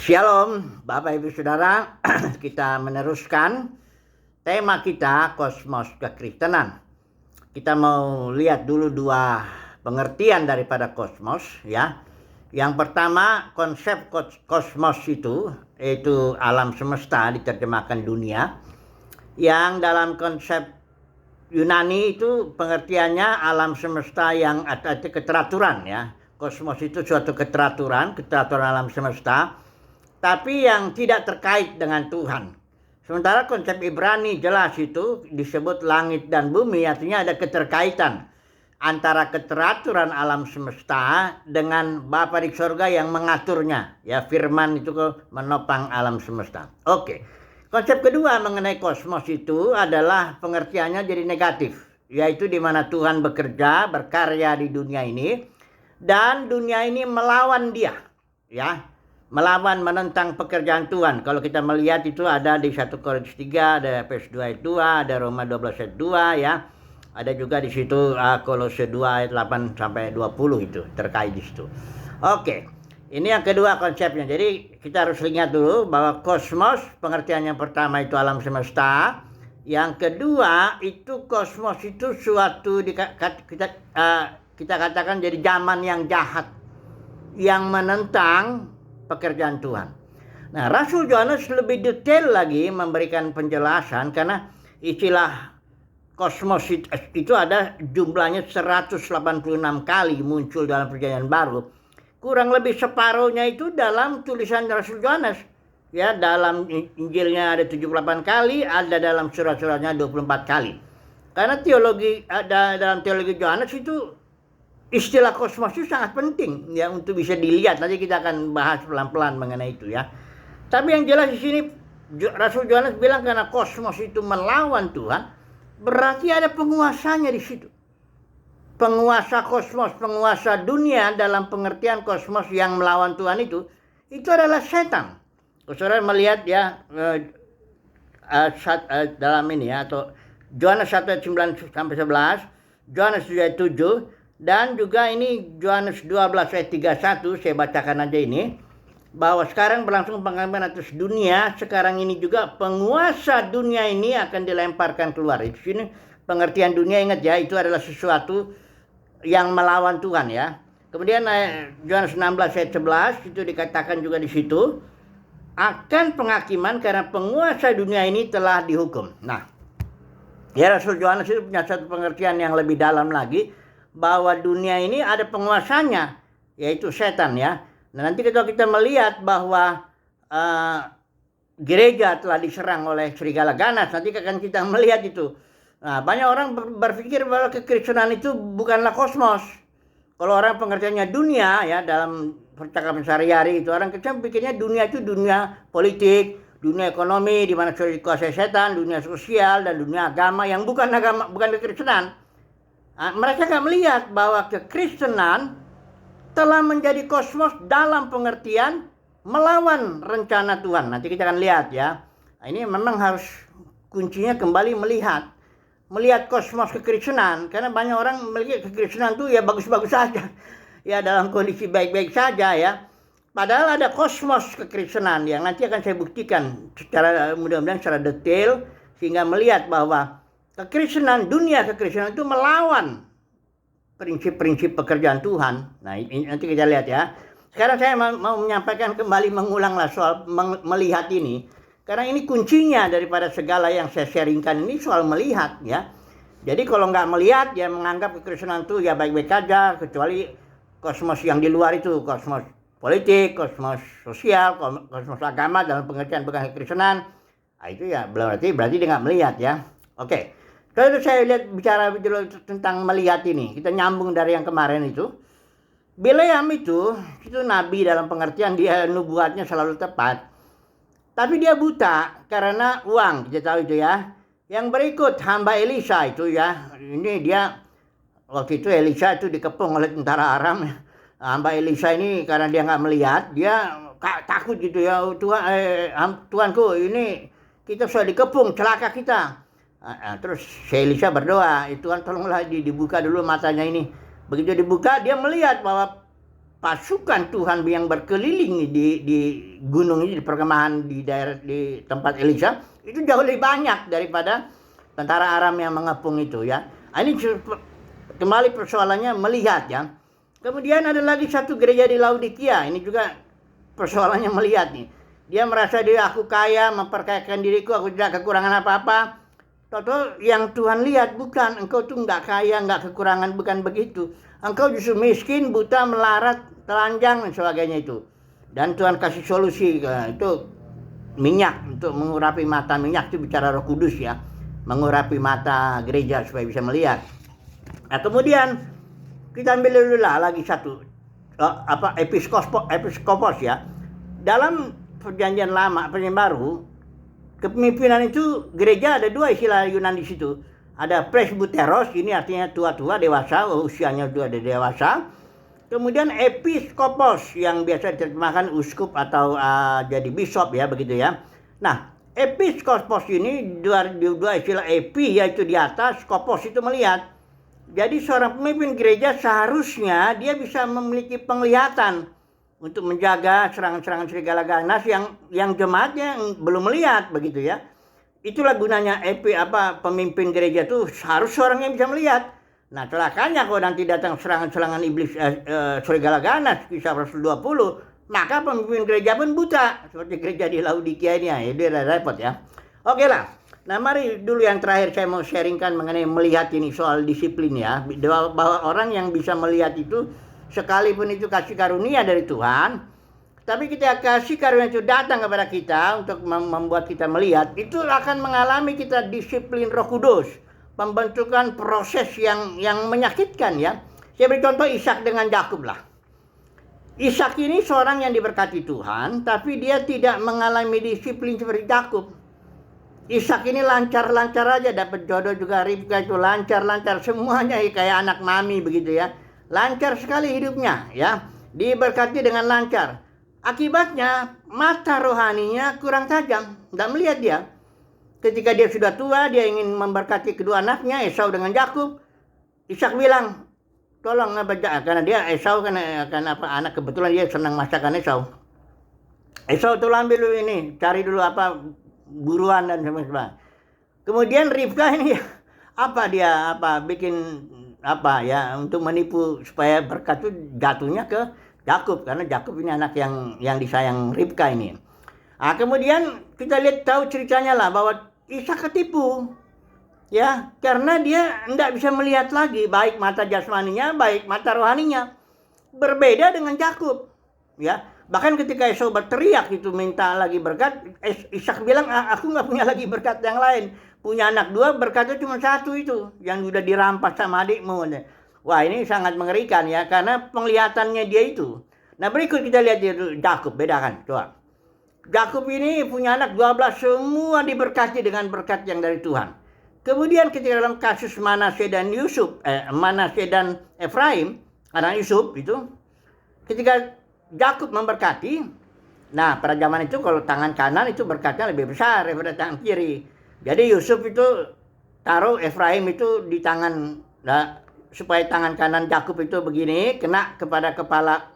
Shalom, Bapak Ibu Saudara. Kita meneruskan tema kita, kosmos kekristenan. Kita mau lihat dulu dua pengertian daripada kosmos, ya. Yang pertama, konsep kosmos itu, yaitu alam semesta, diterjemahkan dunia. Yang dalam konsep Yunani itu pengertiannya alam semesta yang ada keteraturan, ya. Kosmos itu suatu keteraturan alam semesta, tapi yang tidak terkait dengan Tuhan. Sementara konsep Ibrani jelas itu disebut langit dan bumi, artinya ada keterkaitan antara keteraturan alam semesta dengan Bapa di surga yang mengaturnya. Ya, firman itu menopang alam semesta. Oke. Konsep kedua mengenai kosmos itu adalah pengertiannya jadi negatif, yaitu di mana Tuhan bekerja, berkarya di dunia ini, dan dunia ini melawan dia, ya. Melawan, menentang pekerjaan Tuhan. Kalau kita melihat itu ada di 1 Korintus 3, ada Efesus 2 ayat 2, ada Roma 12 ayat 2, ya. Ada juga di situ Kolose 2 ayat 8 sampai 20 itu terkait di situ. Oke. Ini yang kedua konsepnya. Jadi kita harus ingat dulu bahwa kosmos pengertian yang pertama itu alam semesta. Yang kedua itu kosmos itu suatu kita katakan jadi zaman yang jahat yang menentang pekerjaan Tuhan. Nah, Rasul Yohanes lebih detail lagi memberikan penjelasan karena istilah kosmos itu ada jumlahnya 186 kali muncul dalam Perjanjian Baru. Kurang lebih separuhnya itu dalam tulisan Rasul Yohanes. Ya, dalam Injilnya ada 78 kali, ada dalam surat-suratnya 24 kali. Karena dalam teologi Yohanes itu istilah kosmos itu sangat penting ya untuk bisa dilihat. Nanti kita akan bahas pelan-pelan mengenai itu ya. Tapi yang jelas di sini Rasul Yohanes bilang karena kosmos itu melawan Tuhan, berarti ada penguasanya di situ. Penguasa kosmos, penguasa dunia dalam pengertian kosmos yang melawan Tuhan itu adalah setan. Saudara melihat ya dalam ini ya, atau Yohanes 1 ayat 9 sampai 11, Yohanes 7 ayat 7, dan juga ini Yohanes 12 ayat 31, saya bacakan aja ini, bahwa sekarang berlangsung penghakiman atas dunia, sekarang ini juga penguasa dunia ini akan dilemparkan keluar. Di sini pengertian dunia, ingat ya, itu adalah sesuatu yang melawan Tuhan ya. Kemudian Yohanes 16 ayat 11 itu dikatakan juga di situ akan penghakiman karena penguasa dunia ini telah dihukum. Nah, ya Rasul Yohanes itu punya satu pengertian yang lebih dalam lagi, bahwa dunia ini ada penguasanya, yaitu setan ya. Nah, nanti kalau kita melihat bahwa gereja telah diserang oleh serigala ganas, nanti akan kita melihat itu. Nah, banyak orang berpikir bahwa kekristenan itu bukanlah kosmos. Kalau orang pengertiannya dunia ya, dalam percakapan sehari-hari itu orang Kristen pikirnya dunia itu dunia politik, dunia ekonomi di mana sudah dikuasai setan, dunia sosial dan dunia agama yang bukan kekristenan. Nah, mereka nggak melihat bahwa kekristenan telah menjadi kosmos dalam pengertian melawan rencana Tuhan. Nanti kita akan lihat ya. Nah, ini memang harus kuncinya kembali melihat kosmos kekristenan, karena banyak orang melihat kekristenan itu ya bagus-bagus saja. Ya dalam kondisi baik-baik saja ya. Padahal ada kosmos kekristenan yang nanti akan saya buktikan secara mudah-mudahan secara detail sehingga melihat bahwa dunia kekristenan itu melawan prinsip-prinsip pekerjaan Tuhan. Nah, ini nanti kita lihat ya. Sekarang saya mau menyampaikan kembali, mengulanglah soal melihat ini. Karena ini kuncinya daripada segala yang saya sharingkan ini soal melihat ya. Jadi kalau nggak melihat ya menganggap kekristenan itu ya baik-baik aja, kecuali kosmos yang di luar itu, kosmos politik, kosmos sosial, kosmos agama dalam pengertian bukan kekristenan. Nah, itu ya berarti dia nggak melihat ya. Oke. Kalau saya lihat bicara tentang melihat ini, kita nyambung dari yang kemarin itu. Bileam itu nabi dalam pengertian dia nubuatnya selalu tepat. Tapi dia buta karena uang, kita tahu itu ya. Yang berikut hamba Elisa itu ya. Ini dia waktu itu Elisa itu dikepung oleh tentara Aram. Hamba Elisa ini karena dia nggak melihat, dia takut gitu ya. Tuanku ini kita sudah dikepung, celaka kita. Terus Elisa berdoa, Tuhan tolonglah dibuka dulu matanya ini. Begitu dibuka dia melihat bahwa pasukan Tuhan yang berkeliling di gunung ini, di perkemahan di daerah di tempat Elisa itu jauh lebih banyak daripada tentara Aram yang mengepung itu ya. Ini kembali persoalannya melihat ya. Kemudian ada lagi satu gereja di Laodikia, ini juga persoalannya melihat nih. Dia merasa dia aku kaya, memperkayakan diriku, aku tidak kekurangan apa-apa. Toto yang Tuhan lihat bukan, engkau tuh nggak kaya, nggak kekurangan, bukan begitu. Engkau justru miskin, buta, melarat, telanjang dan sebagainya itu. Dan Tuhan kasih solusi itu minyak untuk mengurapi mata. Minyak itu bicara Roh Kudus ya, mengurapi mata gereja supaya bisa melihat. Nah kemudian kita ambil dulu lah lagi satu episkopos ya. Dalam perjanjian lama, perjanjian baru, kepemimpinan itu gereja ada dua istilah Yunani di situ. Ada presbyteros, ini artinya tua-tua, dewasa, usianya sudah dewasa. Kemudian episkopos yang biasa diterjemahkan uskup atau jadi bishop ya, begitu ya. Nah, episkopos ini dua istilah epi yaitu di atas, skopos itu melihat. Jadi seorang pemimpin gereja seharusnya dia bisa memiliki penglihatan untuk menjaga serangan-serangan serigala ganas yang jemaatnya belum melihat begitu ya. Itulah gunanya pemimpin gereja itu harus seorang yang bisa melihat. Nah celakanya kalau nanti datang serangan-serangan iblis serigala ganas kisah Rasul 20, maka pemimpin gereja pun buta seperti gereja di Laodikia ini ya. Dia udah repot ya. Oke lah. Nah mari dulu yang terakhir saya mau sharingkan mengenai melihat ini soal disiplin ya. Bahwa orang yang bisa melihat itu sekalipun itu kasih karunia dari Tuhan, tapi kita kasih karunia itu datang kepada kita untuk membuat kita melihat, itu akan mengalami kita disiplin Roh Kudus, pembentukan proses yang menyakitkan ya. Saya beri contoh Ishak dengan Yakub lah. Ishak ini seorang yang diberkati Tuhan, tapi dia tidak mengalami disiplin seperti Yakub. Ishak ini lancar-lancar aja, dapat jodoh juga, Ribka itu lancar-lancar, semuanya kayak anak mami begitu ya. Lancar sekali hidupnya ya, diberkati dengan lancar. Akibatnya mata rohaninya kurang tajam, tidak melihat dia. Ketika dia sudah tua, dia ingin memberkati kedua anaknya Esau dengan Yakub. Ishak bilang, tolong baca, karena dia Esau kan anak kebetulan dia senang masakan Esau. Esau tolong ambil dulu ini, cari dulu buruan dan sebagainya. Kemudian Ribka ini bikin untuk menipu supaya berkat itu jatuhnya ke Yakub, karena Yakub ini anak yang disayang Ribka ini. Nah, kemudian kita lihat tahu ceritanya lah bahwa Ishak ketipu ya, karena dia tidak bisa melihat lagi baik mata jasmaninya baik mata rohaninya. Berbeda dengan Yakub ya. Bahkan ketika Esau berteriak itu minta lagi berkat, Ishak bilang aku nggak punya lagi berkat yang lain. Punya anak dua, berkatnya cuma satu itu yang udah dirampas sama adikmu. Wah ini sangat mengerikan ya, karena penglihatannya dia itu. Nah berikut kita lihat Yakub, bedakan coba. Yakub ini punya anak 12, semua diberkati dengan berkat yang dari Tuhan. Kemudian ketika dalam kasus Manasye dan Efraim, anak Yusuf itu, ketika Yakub memberkati, nah pada zaman itu kalau tangan kanan itu berkatnya lebih besar daripada tangan kiri. Jadi Yusuf itu taruh Efraim itu di tangan, supaya tangan kanan Yakub itu begini, kena kepada kepala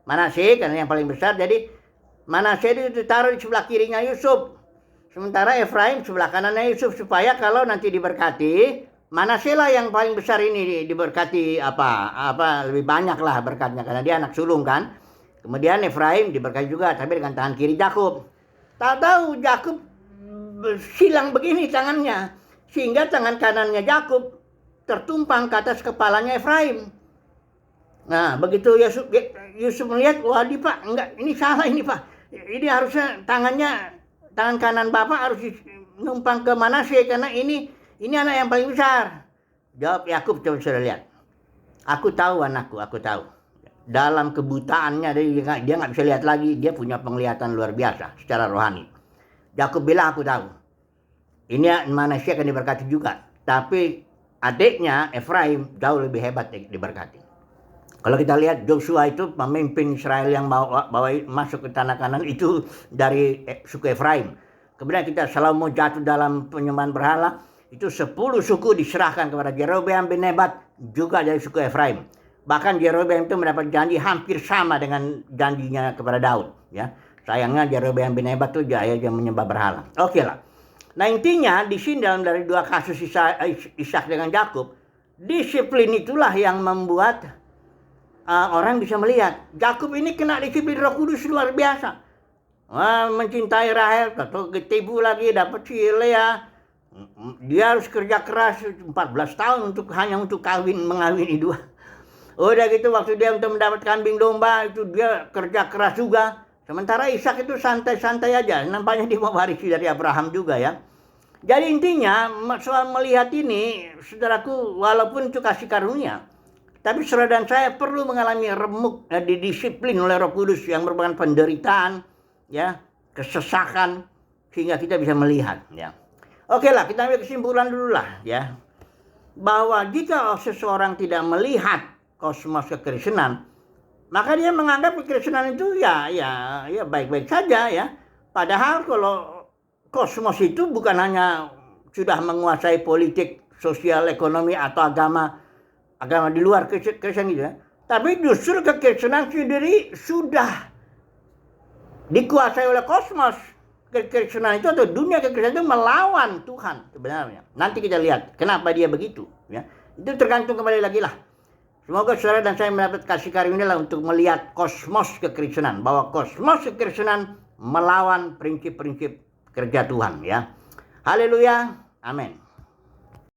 Manasye karena yang paling besar. Jadi Manasye itu taruh di sebelah kirinya Yusuf, sementara Efraim sebelah kanannya Yusuf, supaya kalau nanti diberkati, Manasye lah yang paling besar ini diberkati lebih banyak lah berkatnya karena dia anak sulung kan. Kemudian Efraim diberkati juga, tapi dengan tangan kiri Yakub. Tak tahu Yakub silang begini tangannya, sehingga tangan kanannya Yakub tertumpang ke atas kepalanya Efraim. Nah, begitu Yusuf melihat, wah Pak, enggak, ini salah ini Pak. Ini harusnya tangan kanan Bapak harus numpang ke Manasye karena ini anak yang paling besar. Jawab Yakub, coba sudah lihat. Aku tahu anakku, aku tahu. Dalam kebutaannya dia nggak bisa lihat lagi, dia punya penglihatan luar biasa secara rohani. Yakub bilang aku tahu. Ini Manasye akan diberkati juga, tapi adiknya Efraim jauh lebih hebat diberkati. Kalau kita lihat Joshua itu pemimpin Israel yang bawa masuk ke tanah Kanan itu dari suku Efraim. Kemudian kita Salomo jatuh dalam penyembahan berhala, itu 10 suku diserahkan kepada Jerobeam bin Nebat juga dari suku Efraim. Bahkan Yerobeam itu mendapat janji hampir sama dengan janjinya kepada Daud. Ya, sayangnya Yerobeam bin Nebat itu dia menyembah berhala. Oke lah. Nah intinya di sini dalam dari dua kasus Ishak dengan Yakub, disiplin itulah yang membuat orang bisa melihat Yakub ini kena disiplin Roh Kudus luar biasa. Mencintai Rahel, atau ketibu lagi dapat si Lea. Dia harus kerja keras 14 tahun hanya untuk mengawini dua. Udah gitu waktu dia untuk mendapat kambing domba itu dia kerja keras juga. Sementara Ishak itu santai-santai aja. Nampaknya dia mewarisi dari Abraham juga ya. Jadi intinya soal melihat ini, saudaraku, walaupun itu kasih karunia, tapi saudara dan saya perlu mengalami remuk didisiplin oleh Roh Kudus yang merupakan penderitaan, ya, kesesakan, sehingga kita bisa melihat. Ya. Oke lah, kita ambil kesimpulan dulu lah, ya, bahwa jika seseorang tidak melihat kosmos kekristenan, maka dia menganggap kekristenan itu ya baik-baik saja ya. Padahal kalau kosmos itu bukan hanya sudah menguasai politik, sosial, ekonomi atau agama di luar Kristen gitu ya. Tapi justru kekristenan sendiri sudah dikuasai oleh kosmos. Kekristenan itu atau dunia kekristenan itu melawan Tuhan sebenarnya. Nanti kita lihat kenapa dia begitu ya. Itu tergantung kembali lagi lah. Semoga saudara dan saya mendapat kasih karunia lah untuk melihat kosmos kekristenan. Bahwa kosmos kekristenan melawan prinsip-prinsip kerja Tuhan ya. Haleluya. Amin.